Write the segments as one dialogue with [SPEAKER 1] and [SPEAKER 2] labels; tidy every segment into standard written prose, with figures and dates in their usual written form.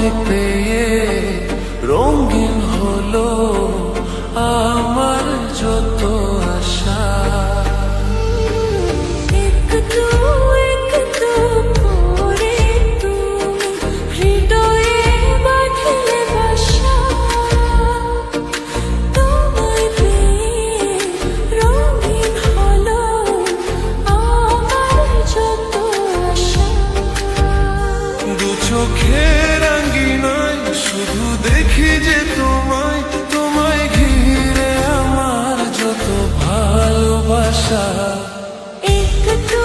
[SPEAKER 1] তোমায় পেয়ে রঙিন হলো আমার যত আশা।
[SPEAKER 2] একটু একটু করে তুমি হৃদয়ে বাঁধলে বাসা। তোমায় পেয়ে রঙিন হলো আমার যত আশা।
[SPEAKER 1] দু চোখের আঙ্গিনায় শুধু দেখি যে তোমায়, তোমায় ঘিরে আমার যত ভালোবাসা।
[SPEAKER 2] একটু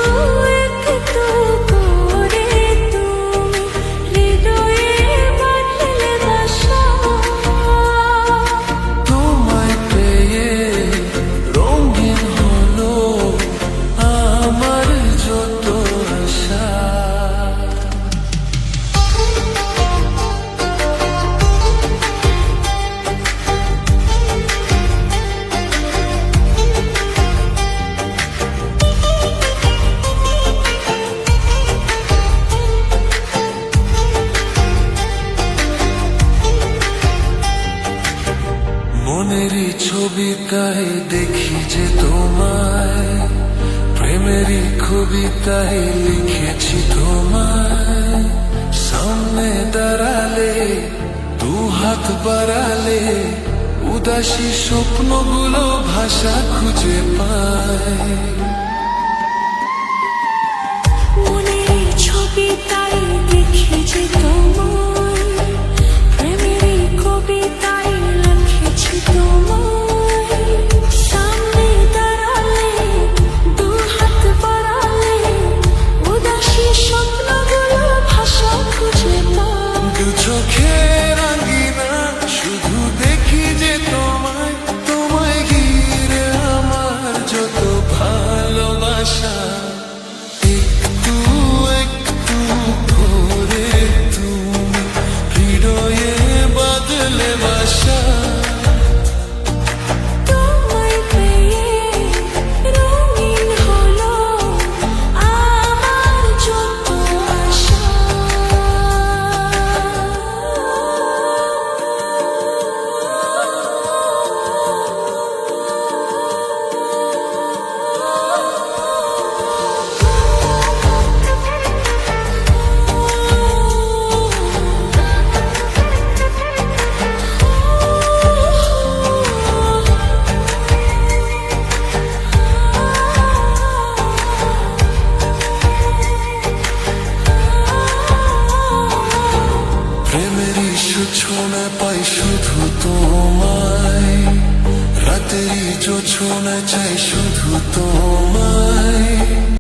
[SPEAKER 2] একটু করে তুমি হৃদয়ে বাঁধলে বাসা।
[SPEAKER 1] তোমায় পেয়ে রঙিন হলো আমার যত আশা। মনেরই ছবিতায় দেখি যে তোমায়, প্রেমেরই কবিতায় লিখেছি তোমায়। সামনে দাঁড়ালে দু হাত বাড়ালে উদাসী স্বপ্নগুলো ভাষা খুঁজে পায়।
[SPEAKER 2] মনের ছবিতাই দেখি যে তোমায়, প্রেমেরই কবিতায় লিখেছি তোমায়। সামনে দাঁড়ালে দু হাত বাড়ালে উদাসী স্বপ্নগুলো ভাষা খুঁজে পায়।
[SPEAKER 1] দু চোখের আঙ্গিনা শুধু দেখি যে তোমায়, তোমায় ঘিরে আমার যত ভালোবাসা। একটু একটু করে তুমি হৃদয়ে বাঁধলে বাসা।
[SPEAKER 2] তোমায় পেয়ে রঙিন হলো আমার যত আশা।
[SPEAKER 1] প্রেমেরই সূচনা পাই শুধু তোমায়, রাতেরই জোছনা চাই শুধু তোমায়।